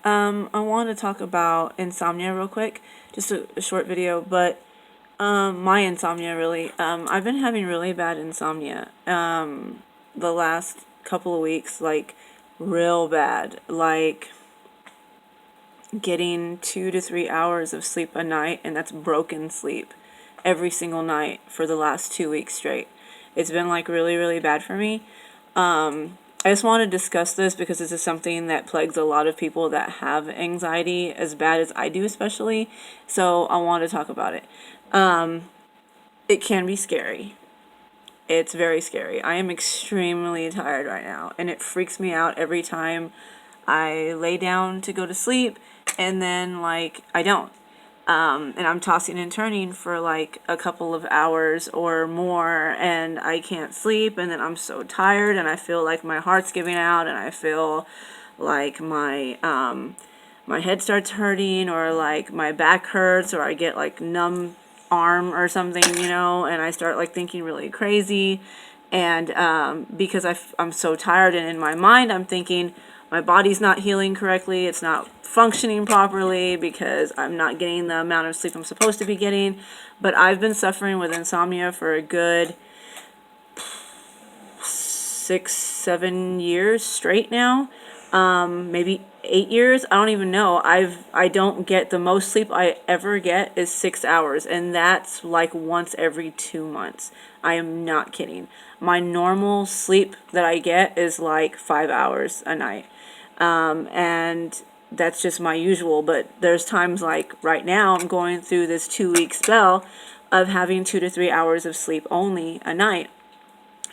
I want to talk about insomnia real quick, just a short video, but my insomnia really. I've been having really bad insomnia the last couple of weeks, like real bad, like getting 2 to 3 hours of sleep a night, and that's broken sleep every single night for the last 2 weeks straight. It's been like really, really bad for me. I just want to discuss this because this is something that plagues a lot of people that have anxiety as bad as I do, especially. So I want to talk about it. It can be scary. It's very scary. I am extremely tired right now, and it freaks me out every time I lay down to go to sleep, and then, like, I don't. And I'm tossing and turning for like a couple of hours or more, and I can't sleep, and then I'm so tired, and I feel like my heart's giving out, and I feel like my head starts hurting, or like my back hurts, or I get like numb arm or something, and I start like thinking really crazy. And because I'm so tired, and in my mind I'm thinking my body's not healing correctly, it's not functioning properly because I'm not getting the amount of sleep I'm supposed to be getting. But I've been suffering with insomnia for a good 6, 7 years straight now. Maybe 8 years. I don't even know. I don't get, the most sleep I ever get is 6 hours, and that's like once every 2 months. I am not kidding. My normal sleep that I get is like 5 hours a night. And that's just my usual. But there's times like right now I'm going through this 2 week spell of having 2 to 3 hours of sleep only a night.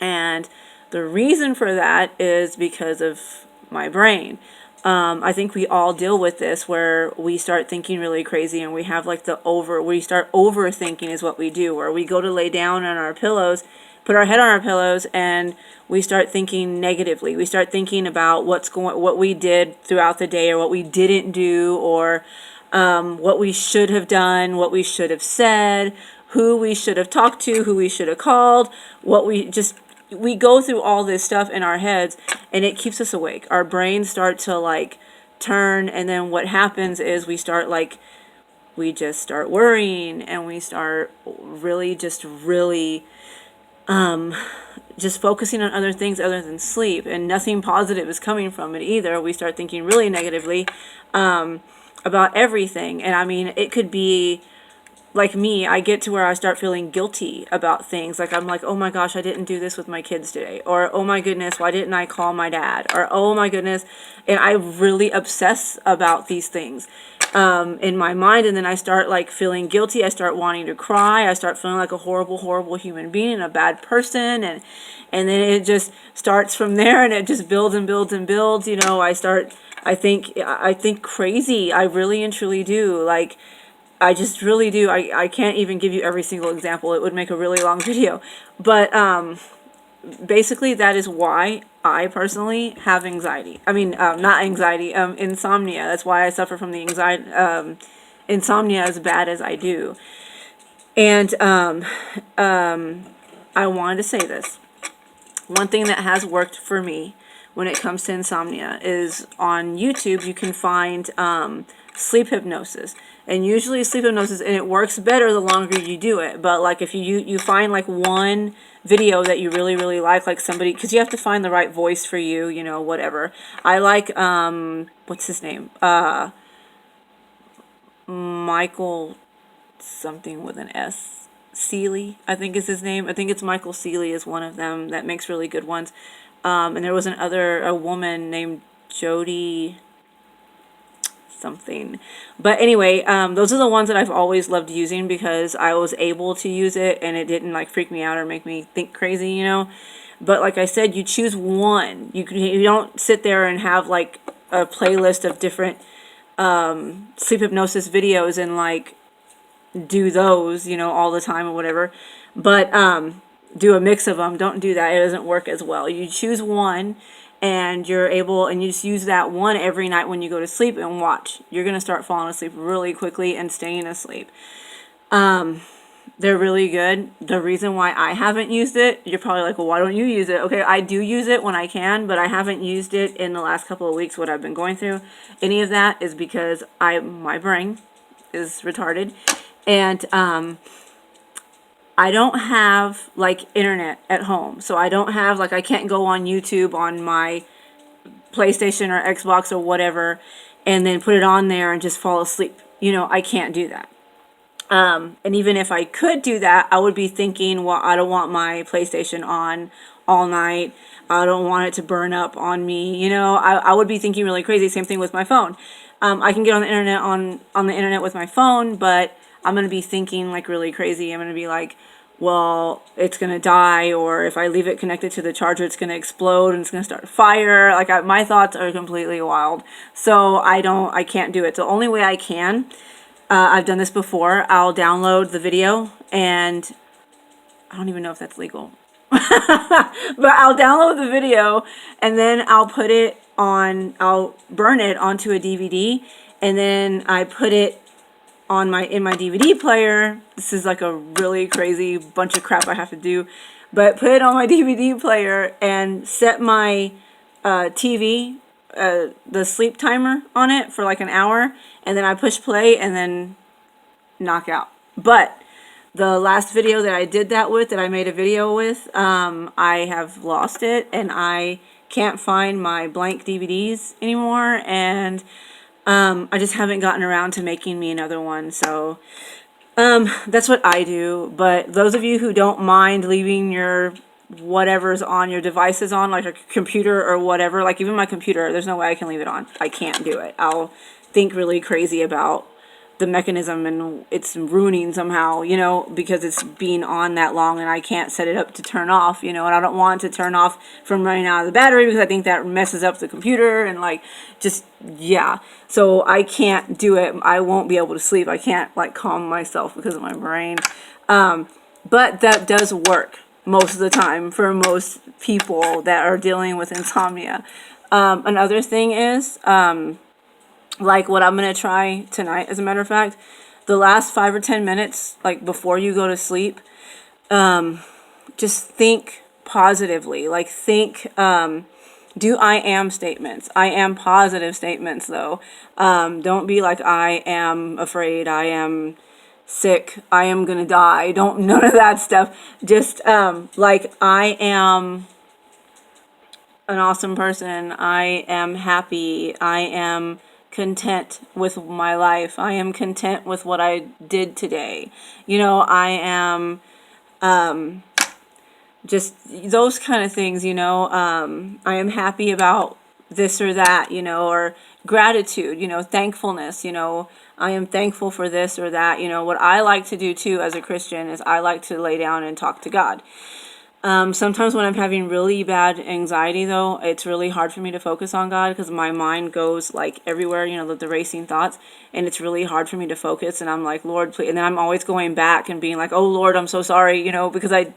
And the reason for that is because of my brain. I think we all deal with this where we start thinking really crazy, and we have like we start overthinking is what we do, where we go to lay down on our pillows, put our head on our pillows, and we start thinking negatively. We start thinking about what we did throughout the day, or what we didn't do, or what we should have done, what we should have said, who we should have talked to, who we should have called, we go through all this stuff in our heads, and it keeps us awake. Our brains start to like turn, and then what happens is we just start worrying, and we start really just focusing on other things other than sleep, and nothing positive is coming from it either. We start thinking really negatively about everything. And I mean, it could be like me, I get to where I start feeling guilty about things. Like I'm like, oh my gosh, I didn't do this with my kids today. Or, oh my goodness, why didn't I call my dad? Or, oh my goodness. And I really obsess about these things in my mind. And then I start like feeling guilty. I start wanting to cry. I start feeling like a horrible, horrible human being and a bad person. And then it just starts from there, and it just builds and builds and builds. I think crazy. I really and truly do. Like, I just really do. I can't even give you every single example. It would make a really long video. But basically, that is why I personally have anxiety. I mean, not anxiety, insomnia. That's why I suffer from the anxiety, insomnia as bad as I do. And I wanted to say this. One thing that has worked for me when it comes to insomnia is on YouTube you can find sleep hypnosis. And usually sleep hypnosis, and it works better the longer you do it. But like if you find like one video that you really, really like somebody, because you have to find the right voice for you, whatever. I like, what's his name? Michael something with an S. Seeley, I think is his name. I think it's Michael Seeley is one of them that makes really good ones. And there was a woman named Jody something. But anyway, those are the ones that I've always loved using because I was able to use it and it didn't like freak me out or make me think crazy, But like I said, you choose one. You don't sit there and have like a playlist of different sleep hypnosis videos and like do those, all the time or whatever. But do a mix of them. Don't do that. It doesn't work as well. You choose one, and you just use that one every night when you go to sleep, and watch. You're going to start falling asleep really quickly and staying asleep. They're really good. The reason why I haven't used it, you're probably like, well, why don't you use it? Okay, I do use it when I can, but I haven't used it in the last couple of weeks, what I've been going through. Any of that is because my brain is retarded. And I don't have like internet at home. So I don't have like, I can't go on YouTube on my PlayStation or Xbox or whatever and then put it on there and just fall asleep. You know, I can't do that. And even if I could do that, I would be thinking, well, I don't want my PlayStation on all night. I don't want it to burn up on me. You know, I would be thinking really crazy. Same thing with my phone. I can get on the internet on the internet with my phone, but I'm going to be thinking like really crazy. I'm going to be like, well, it's going to die, or if I leave it connected to the charger, it's going to explode and it's going to start a fire. Like my thoughts are completely wild. So I can't do it. The only way I can, I've done this before. I'll download the video, and I don't even know if that's legal. But I'll download the video, and then I'll burn it onto a DVD, and then I put it in my DVD player. This is like a really crazy bunch of crap I have to do, but put it on my DVD player and set my TV, the sleep timer on it for like an hour, and then I push play and then knock out. But the last video that I did that with, that I made a video with, I have lost it, and I can't find my blank DVDs anymore, and I just haven't gotten around to making me another one. So that's what I do. But those of you who don't mind leaving your whatever's on your devices on, like a computer or whatever, like even my computer, there's no way I can leave it on. I can't do it. I'll think really crazy about the mechanism and it's ruining somehow, you know, because it's being on that long and I can't set it up to turn off, you know, and I don't want it to turn off from running out of the battery because I think that messes up the computer and like just, yeah. So I can't do it. I won't be able to sleep. I can't like calm myself because of my brain. But that does work most of the time for most people that are dealing with insomnia. Another thing is, like what I'm going to try tonight, as a matter of fact, the last 5 or 10 minutes, like before you go to sleep, just think positively. Like think, do I am statements. I am positive statements though. Don't be like, I am afraid, I am sick, I am going to die. Don't, none of that stuff. Just, like I am an awesome person. I am happy. I am content with my life. I am content with what I did today. You know, I am just those kind of things, you know. I am happy about this or that, you know, or gratitude, you know, thankfulness, you know, I am thankful for this or that. You know, what I like to do too as a Christian is I like to lay down and talk to God. Sometimes when I'm having really bad anxiety, though, it's really hard for me to focus on God because my mind goes like everywhere, you know, the racing thoughts, and it's really hard for me to focus. And I'm like, Lord, please. And then I'm always going back and being like, oh, Lord, I'm so sorry, you know, because I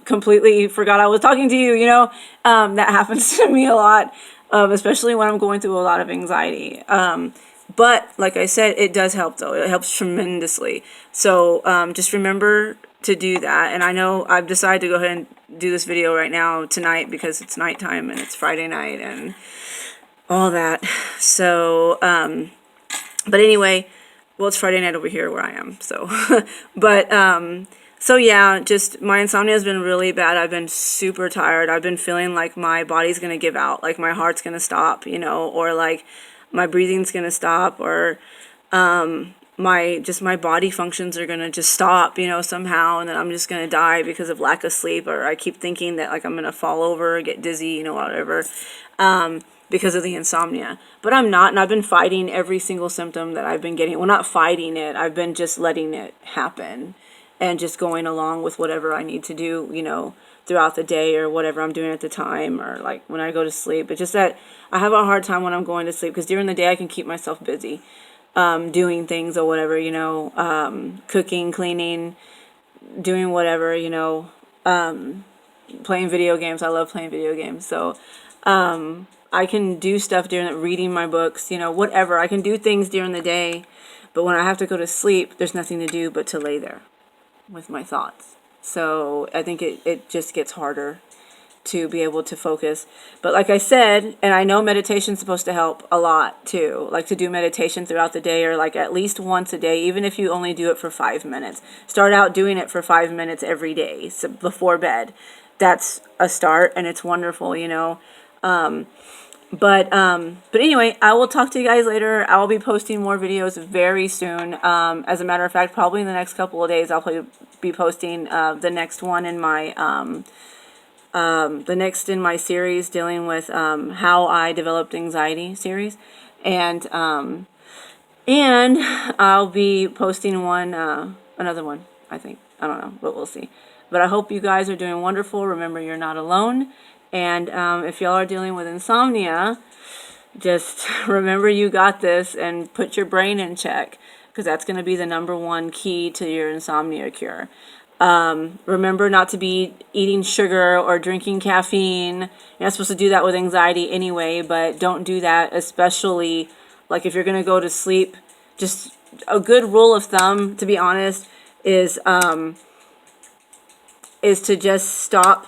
completely forgot I was talking to you, you know. That happens to me a lot, especially when I'm going through a lot of anxiety. But like I said, it does help, though. It helps tremendously. So just remember to do that. And I know I've decided to go ahead and do this video right now tonight because it's nighttime and it's Friday night and all that. So but anyway, well, it's Friday night over here where I am, so but so yeah, just my insomnia has been really bad. I've been super tired. I've been feeling like my body's gonna give out, like my heart's gonna stop, you know, or like my breathing's gonna stop, or my body functions are gonna just stop, you know, somehow, and then I'm just gonna die because of lack of sleep, or I keep thinking that like I'm gonna fall over or get dizzy, you know, whatever, because of the insomnia. But I'm not, and I've been fighting every single symptom that I've been getting. Well, not fighting it, I've been just letting it happen and just going along with whatever I need to do, you know, throughout the day or whatever I'm doing at the time, or like when I go to sleep. It's just that I have a hard time when I'm going to sleep because during the day I can keep myself busy. Doing things or whatever, you know, cooking, cleaning, doing whatever, you know, playing video games. I love playing video games. So, I can do stuff during reading my books, you know, whatever. I can do things during the day, but when I have to go to sleep, there's nothing to do but to lay there. with my thoughts. So I think it just gets harder to be able to focus. But like I said, and I know meditation's supposed to help a lot too, like to do meditation throughout the day, or like at least once a day, even if you only do it for 5 minutes. Start out doing it for 5 minutes every day, so before bed. That's a start, and it's wonderful, you know. But anyway, I will talk to you guys later. I will be posting more videos very soon. As a matter of fact, probably in the next couple of days, I'll probably be posting the next one in my the next in my series dealing with how I developed anxiety series, and I'll be posting one another one. I think, I don't know, but we'll see. But I hope you guys are doing wonderful. Remember, you're not alone. And if y'all are dealing with insomnia, just remember you got this, and put your brain in check, because that's going to be the #1 key to your insomnia cure. Remember not to be eating sugar or drinking caffeine. You're not supposed to do that with anxiety anyway, but don't do that, especially like if you're going to go to sleep. Just a good rule of thumb, to be honest, is to just stop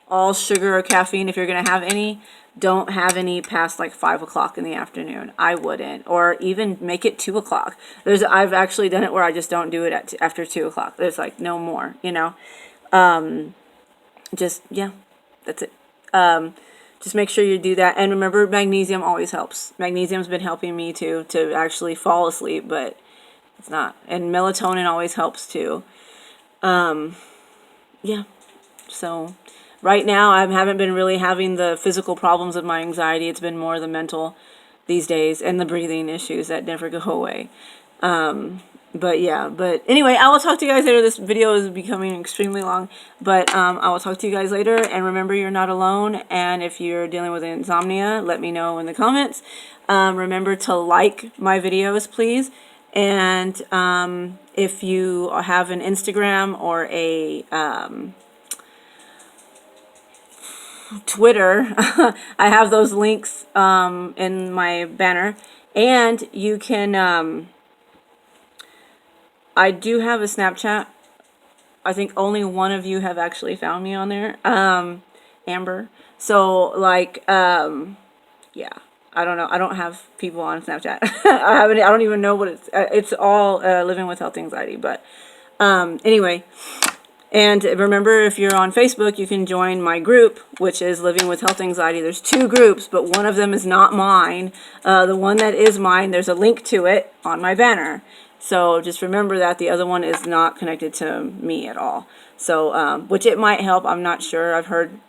all sugar or caffeine. If you're going to have any, don't have any past like 5 o'clock in the afternoon. I wouldn't. Or even make it 2 o'clock. I've actually done it where I just don't do it after 2 o'clock. There's like no more, you know. Yeah, that's it. Just make sure you do that. And remember, magnesium always helps. Magnesium's been helping me too, to actually fall asleep, but it's not. And melatonin always helps too. Yeah. So right now, I haven't been really having the physical problems of my anxiety. It's been more the mental these days, and the breathing issues that never go away. But anyway, I will talk to you guys later. This video is becoming extremely long, but I will talk to you guys later. And remember, you're not alone. And if you're dealing with insomnia, let me know in the comments. Remember to like my videos, please. And if you have an Instagram or a Twitter, I have those links in my banner. And you can, I do have a Snapchat. I think only one of you have actually found me on there, Amber. So like, yeah, I don't know. I don't have people on Snapchat. I don't even know what it's all living with health anxiety. But anyway. And remember, if you're on Facebook, you can join my group, which is Living with Health Anxiety. There's 2 groups, but one of them is not mine. The one that is mine, there's a link to it on my banner. So just remember that the other one is not connected to me at all. So, which it might help. I'm not sure. I've heard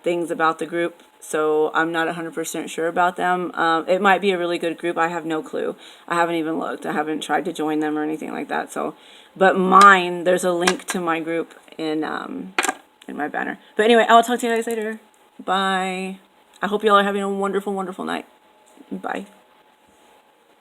things about the group, so I'm not 100% sure about them. It might be a really good group. I have no clue. I haven't even looked. I haven't tried to join them or anything like that. So, but mine, there's a link to my group in my banner. But anyway, I'll talk to you guys later. Bye. I hope y'all are having a wonderful, wonderful night. Bye.